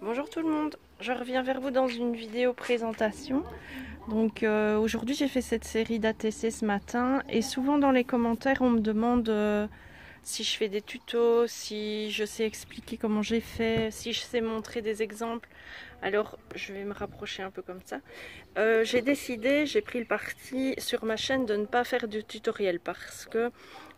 Bonjour tout le monde, je reviens vers vous dans une vidéo présentation. Donc aujourd'hui j'ai fait cette série d'ATC ce matin et souvent dans les commentaires on me demande si je fais des tutos, si je sais expliquer comment j'ai fait, si je sais montrer des exemples. Alors je vais me rapprocher un peu comme ça. J'ai décidé, j'ai pris le parti sur ma chaîne de ne pas faire de tutoriel parce que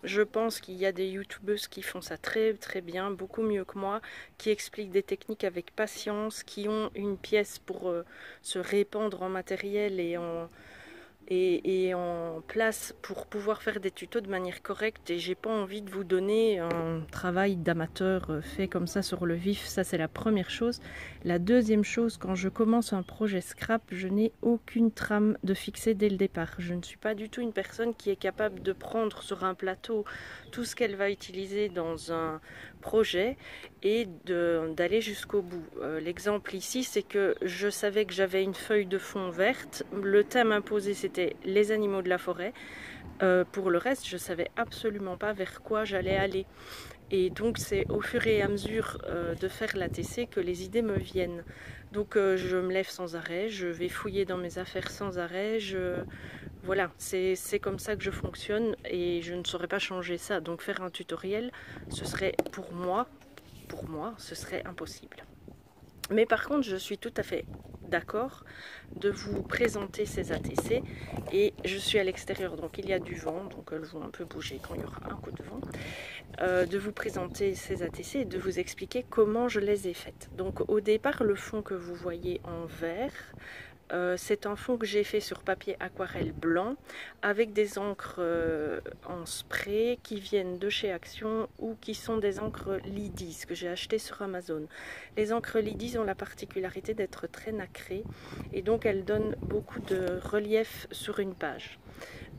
je pense qu'il y a des youtubeuses qui font ça très très bien, beaucoup mieux que moi, qui expliquent des techniques avec patience, qui ont une pièce pour se répandre en matériel et en place pour pouvoir faire des tutos de manière correcte. Et j'ai pas envie de vous donner un travail d'amateur fait comme ça sur le vif. Ça, c'est la première chose. La deuxième chose, quand je commence un projet scrap, je n'ai aucune trame de fixer dès le départ. Je ne suis pas du tout une personne qui est capable de prendre sur un plateau tout ce qu'elle va utiliser dans un projet et d'aller jusqu'au bout. L'exemple ici, c'est que je savais que j'avais une feuille de fond verte. Le thème imposé, c'était les animaux de la forêt. Pour le reste, je savais absolument pas vers quoi j'allais aller. Et donc c'est au fur et à mesure de faire l'ATC que les idées me viennent. Donc je me lève sans arrêt, je vais fouiller dans mes affaires sans arrêt. Voilà, c'est comme ça que je fonctionne et je ne saurais pas changer ça. Donc faire un tutoriel, ce serait pour moi, ce serait impossible. Mais par contre, je suis tout à fait d'accord de vous présenter ces ATC et je suis à l'extérieur, donc il y a du vent, donc elles vont un peu bouger quand il y aura un coup de vent. De vous présenter ces ATC et de vous expliquer comment je les ai faites. Donc au départ, le fond que vous voyez en vert, c'est un fond que j'ai fait sur papier aquarelle blanc avec des encres en spray qui viennent de chez Action ou qui sont des encres Lidis que j'ai achetées sur Amazon. Les encres Lidis ont la particularité d'être très nacrées et donc elles donnent beaucoup de relief sur une page.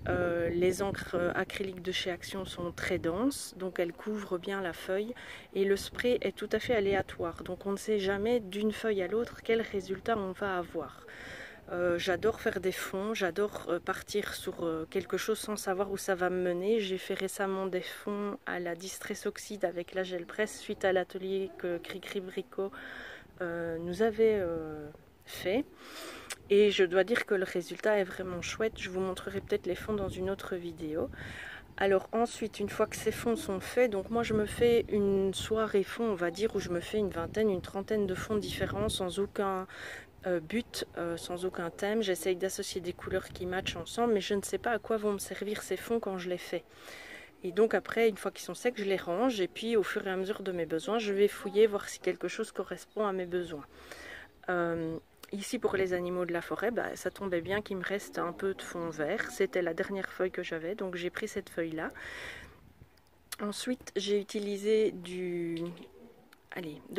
Les encres acryliques de chez Action sont très denses, donc elles couvrent bien la feuille et le spray est tout à fait aléatoire, donc on ne sait jamais d'une feuille à l'autre quel résultat on va avoir. J'adore faire des fonds, j'adore partir sur quelque chose sans savoir où ça va me mener. J'ai fait récemment des fonds à la Distress Oxide avec la gel presse suite à l'atelier que Cricri Bricot nous avait fait. Et je dois dire que le résultat est vraiment chouette. Je vous montrerai peut-être les fonds dans une autre vidéo. Alors ensuite, une fois que ces fonds sont faits, donc moi je me fais une soirée fond, on va dire, où je me fais une vingtaine, une trentaine de fonds différents sans aucun but, sans aucun thème. J'essaye d'associer des couleurs qui matchent ensemble, mais je ne sais pas à quoi vont me servir ces fonds quand je les fais. Et donc après, une fois qu'ils sont secs, je les range et puis au fur et à mesure de mes besoins, je vais fouiller, voir si quelque chose correspond à mes besoins. Ici pour les animaux de la forêt, ça tombait bien qu'il me reste un peu de fond vert. C'était la dernière feuille que j'avais, donc j'ai pris cette feuille-là. Ensuite, j'ai utilisé de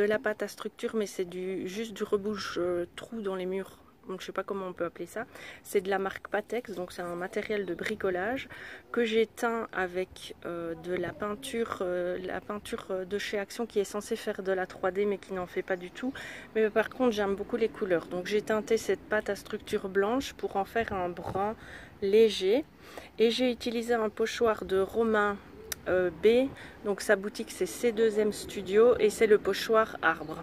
la pâte à structure, mais c'est juste du rebouche trou dans les murs. Donc je sais pas comment on peut appeler ça. C'est de la marque Patex, donc c'est un matériel de bricolage que j'ai teint avec de la peinture de chez Action qui est censée faire de la 3D mais qui n'en fait pas du tout. Mais par contre j'aime beaucoup les couleurs. Donc j'ai teinté cette pâte à structure blanche pour en faire un brun léger. Et j'ai utilisé un pochoir de Romain B, donc sa boutique c'est C2M Studio et c'est le pochoir arbre,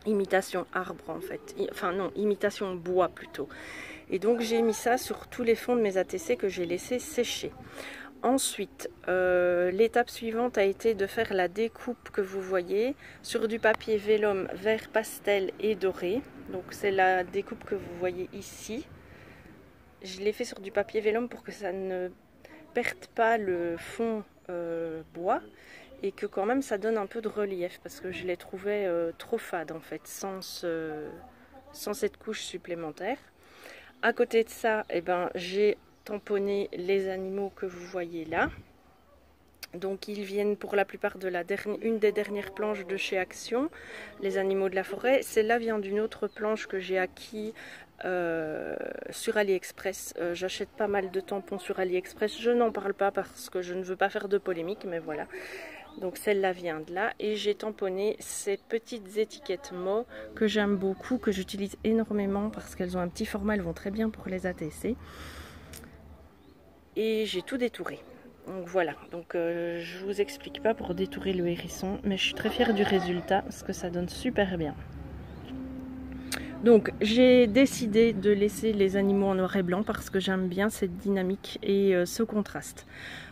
imitation arbre en fait, enfin non, imitation bois plutôt. Et donc j'ai mis ça sur tous les fonds de mes ATC que j'ai laissé sécher. Ensuite, l'étape suivante a été de faire la découpe que vous voyez sur du papier vélum vert pastel et doré. Donc c'est la découpe que vous voyez ici. Je l'ai fait sur du papier vélum pour que ça ne perde pas le fond bois et que quand même ça donne un peu de relief parce que je les trouvais trop fades en fait sans cette couche supplémentaire. À côté de ça, j'ai tamponné les animaux que vous voyez là. Donc ils viennent pour la plupart de une des dernières planches de chez Action, les animaux de la forêt. Celle-là vient d'une autre planche que j'ai acquis sur AliExpress. J'achète pas mal de tampons sur AliExpress. Je n'en parle pas parce que je ne veux pas faire de polémique, mais voilà. Donc celle-là vient de là. Et j'ai tamponné ces petites étiquettes mots que j'aime beaucoup, que j'utilise énormément parce qu'elles ont un petit format, elles vont très bien pour les ATC. Et j'ai tout détouré. Donc voilà, donc je vous explique pas pour détourer le hérisson, mais je suis très fière du résultat parce que ça donne super bien. Donc j'ai décidé de laisser les animaux en noir et blanc parce que j'aime bien cette dynamique et ce contraste.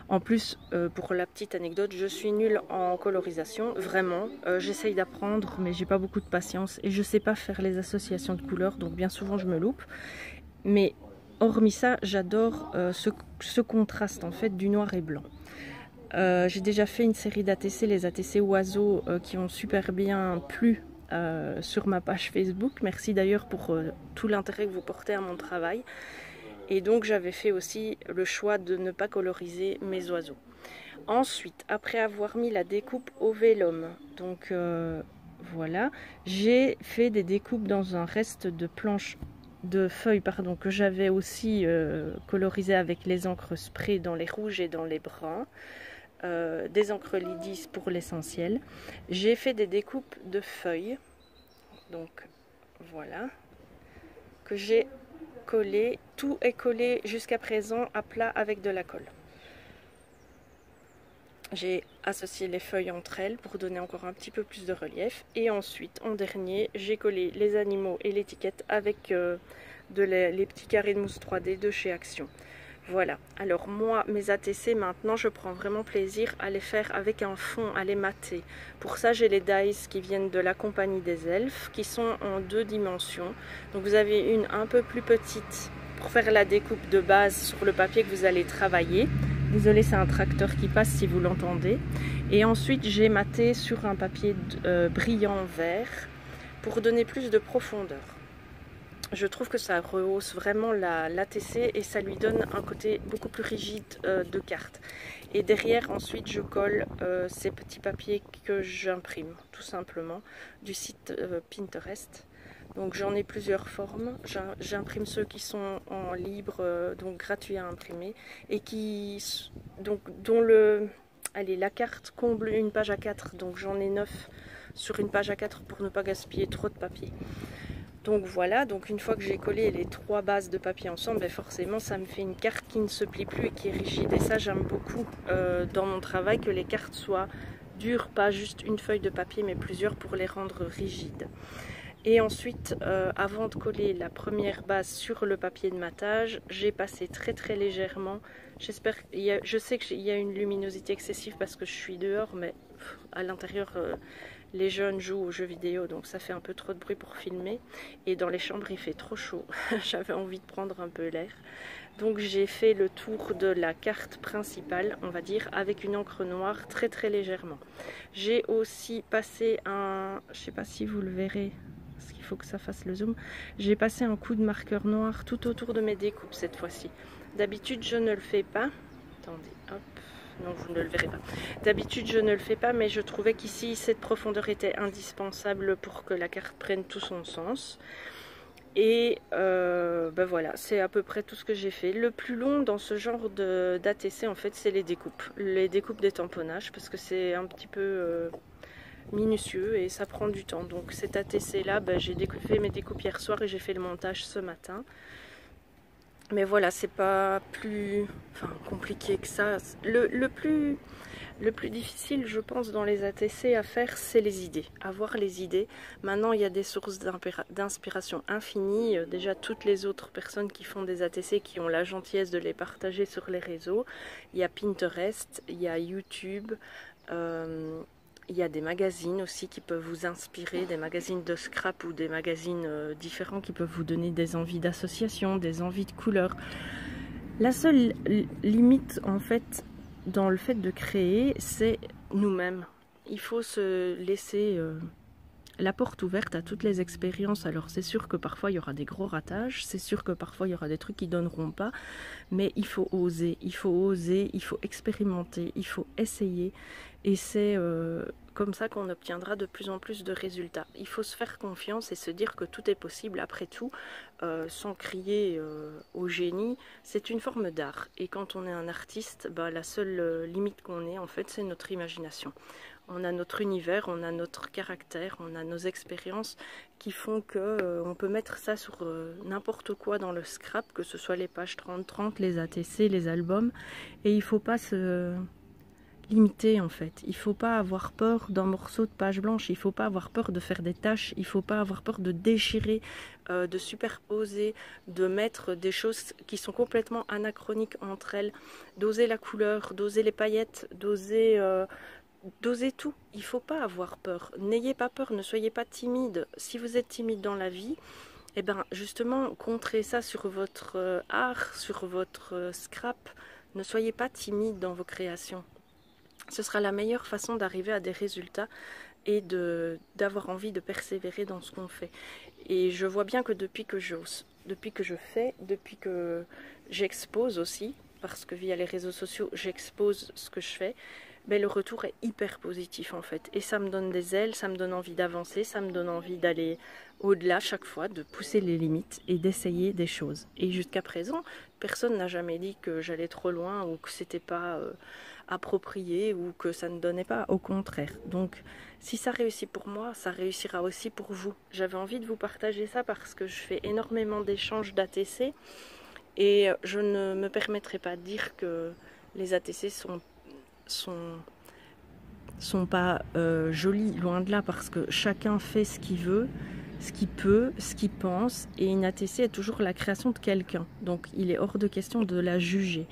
En plus, pour la petite anecdote, je suis nulle en colorisation, vraiment. J'essaye d'apprendre, mais j'ai pas beaucoup de patience et je sais pas faire les associations de couleurs, donc bien souvent je me loupe. Mais hormis ça, j'adore ce contraste en fait du noir et blanc. J'ai déjà fait une série d'ATC, les ATC oiseaux, qui ont super bien plu sur ma page Facebook. Merci d'ailleurs pour tout l'intérêt que vous portez à mon travail. Et donc j'avais fait aussi le choix de ne pas coloriser mes oiseaux. Ensuite, après avoir mis la découpe au vélum, donc voilà, j'ai fait des découpes dans un reste de planches, de feuilles pardon, que j'avais aussi colorisé avec les encres spray dans les rouges et dans les bruns. Des encres Lidis pour l'essentiel. J'ai fait des découpes de feuilles, donc voilà, que j'ai collé. Tout est collé jusqu'à présent à plat avec de la colle. J'ai associé les feuilles entre elles pour donner encore un petit peu plus de relief. Et ensuite, en dernier, j'ai collé les animaux et l'étiquette avec les petits carrés de mousse 3D de chez Action. Voilà, alors moi, mes ATC, maintenant, je prends vraiment plaisir à les faire avec un fond, à les mater. Pour ça, j'ai les dies qui viennent de la Compagnie des Elfes, qui sont en 2 dimensions. Donc vous avez une un peu plus petite pour faire la découpe de base sur le papier que vous allez travailler. Désolée, c'est un tracteur qui passe si vous l'entendez. Et ensuite, j'ai maté sur un papier brillant vert pour donner plus de profondeur. Je trouve que ça rehausse vraiment l'ATC et ça lui donne un côté beaucoup plus rigide de carte. Et derrière, ensuite, je colle ces petits papiers que j'imprime, tout simplement, du site Pinterest. Donc j'en ai plusieurs formes. J'imprime ceux qui sont en libre, donc gratuits à imprimer, et qui, dont la carte comble une page A4. Donc j'en ai 9 sur une page A4 pour ne pas gaspiller trop de papier. Donc voilà, donc une fois que j'ai collé les 3 bases de papier ensemble, ben forcément ça me fait une carte qui ne se plie plus et qui est rigide. Et ça, j'aime beaucoup dans mon travail, que les cartes soient dures, pas juste une feuille de papier mais plusieurs pour les rendre rigides. Et ensuite, avant de coller la première base sur le papier de matage, j'ai passé très légèrement. Je sais qu'il y a une luminosité excessive parce que je suis dehors, mais à l'intérieur, les jeunes jouent aux jeux vidéo, donc ça fait un peu trop de bruit pour filmer. Et dans les chambres, il fait trop chaud. J'avais envie de prendre un peu l'air. Donc j'ai fait le tour de la carte principale, on va dire, avec une encre noire très légèrement. J'ai aussi passé je sais pas si vous le verrez, parce qu'il faut que ça fasse le zoom. J'ai passé un coup de marqueur noir tout autour de mes découpes cette fois-ci. D'habitude, je ne le fais pas. Attendez, hop. Non, vous ne le verrez pas. D'habitude, je ne le fais pas, mais je trouvais qu'ici, cette profondeur était indispensable pour que la carte prenne tout son sens. Et ben voilà, c'est à peu près tout ce que j'ai fait. Le plus long dans ce genre d'ATC, en fait, c'est les découpes. Les découpes des tamponnages, parce que c'est un petit peu minutieux et ça prend du temps. Donc cet ATC-là, ben, j'ai fait mes découpes hier soir et j'ai fait le montage ce matin. Mais voilà, c'est pas plus compliqué que ça. Le plus difficile, je pense, dans les ATC à faire, c'est les idées. Avoir les idées. Maintenant, il y a des sources d'inspiration infinies. Déjà, toutes les autres personnes qui font des ATC, qui ont la gentillesse de les partager sur les réseaux. Il y a Pinterest, il y a YouTube. Il y a des magazines aussi qui peuvent vous inspirer, des magazines de scrap ou des magazines différents qui peuvent vous donner des envies d'association, des envies de couleurs. La seule limite en fait dans le fait de créer, c'est nous-mêmes. Il faut se laisser la porte ouverte à toutes les expériences. Alors c'est sûr que parfois il y aura des gros ratages, c'est sûr que parfois il y aura des trucs qui donneront pas, mais il faut oser, il faut expérimenter, il faut essayer. Et c'est comme ça qu'on obtiendra de plus en plus de résultats. Il faut se faire confiance et se dire que tout est possible après tout, sans crier au génie. C'est une forme d'art. Et quand on est un artiste, bah, la seule limite qu'on ait, en fait, c'est notre imagination. On a notre univers, on a notre caractère, on a nos expériences qui font que on peut mettre ça sur n'importe quoi dans le scrap, que ce soit les pages 30-30, les ATC, les albums. Et il faut pas limiter en fait. Il ne faut pas avoir peur d'un morceau de page blanche, il ne faut pas avoir peur de faire des tâches, il ne faut pas avoir peur de déchirer, de superposer, de mettre des choses qui sont complètement anachroniques entre elles, d'oser la couleur, d'oser les paillettes, d'oser tout. Il ne faut pas avoir peur. N'ayez pas peur, ne soyez pas timide. Si vous êtes timide dans la vie, eh ben justement, contrez ça sur votre art, sur votre scrap. Ne soyez pas timide dans vos créations. Ce sera la meilleure façon d'arriver à des résultats et d'avoir envie de persévérer dans ce qu'on fait. Et je vois bien que depuis que j'ose, depuis que je fais, depuis que j'expose aussi, parce que via les réseaux sociaux, j'expose ce que je fais, ben, le retour est hyper positif en fait. Et ça me donne des ailes, ça me donne envie d'avancer, ça me donne envie d'aller au-delà chaque fois, de pousser les limites et d'essayer des choses. Et jusqu'à présent, personne n'a jamais dit que j'allais trop loin ou que c'était pas approprié ou que ça ne donnait pas, au contraire. Donc si ça réussit pour moi, ça réussira aussi pour vous. J'avais envie de vous partager ça parce que je fais énormément d'échanges d'ATC et je ne me permettrai pas de dire que les ATC sont pas jolis, loin de là, parce que chacun fait ce qu'il veut, ce qu'il peut, ce qu'il pense, et une ATC est toujours la création de quelqu'un, donc il est hors de question de la juger.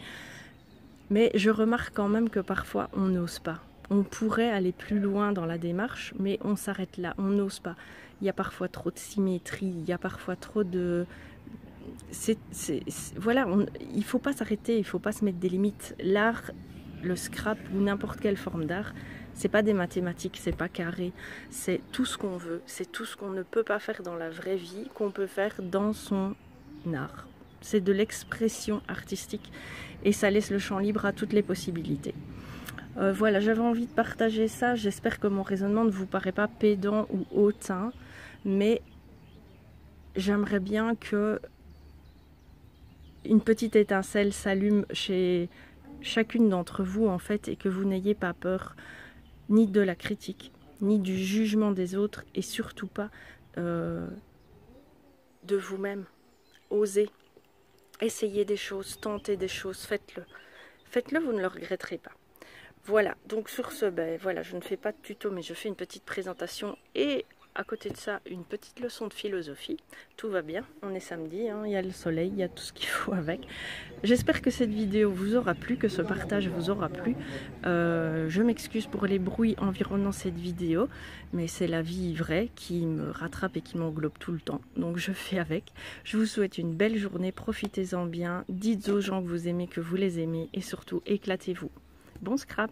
Mais je remarque quand même que parfois on n'ose pas. On pourrait aller plus loin dans la démarche, mais on s'arrête là, on n'ose pas. Il y a parfois trop de symétrie, il y a parfois trop de... Voilà, il ne faut pas s'arrêter, il ne faut pas se mettre des limites. L'art, le scrap ou n'importe quelle forme d'art, c'est pas des mathématiques, c'est pas carré, c'est tout ce qu'on veut, c'est tout ce qu'on ne peut pas faire dans la vraie vie, qu'on peut faire dans son art. C'est de l'expression artistique et ça laisse le champ libre à toutes les possibilités. Voilà, j'avais envie de partager ça, j'espère que mon raisonnement ne vous paraît pas pédant ou hautain, mais j'aimerais bien que une petite étincelle s'allume chez chacune d'entre vous en fait, et que vous n'ayez pas peur ni de la critique, ni du jugement des autres, et surtout pas de vous-même. Osez, essayez des choses, tentez des choses, faites-le. Faites-le, vous ne le regretterez pas. Voilà, donc sur ce, ben voilà, je ne fais pas de tuto, mais je fais une petite présentation et à côté de ça, une petite leçon de philosophie. Tout va bien, on est samedi, hein, il y a le soleil, il y a tout ce qu'il faut avec. J'espère que cette vidéo vous aura plu, que ce partage vous aura plu. Je m'excuse pour les bruits environnant cette vidéo, mais c'est la vie vraie qui me rattrape et qui m'englobe tout le temps. Donc je fais avec. Je vous souhaite une belle journée, profitez-en bien, dites aux gens que vous aimez, que vous les aimez, et surtout éclatez-vous. Bon scrap!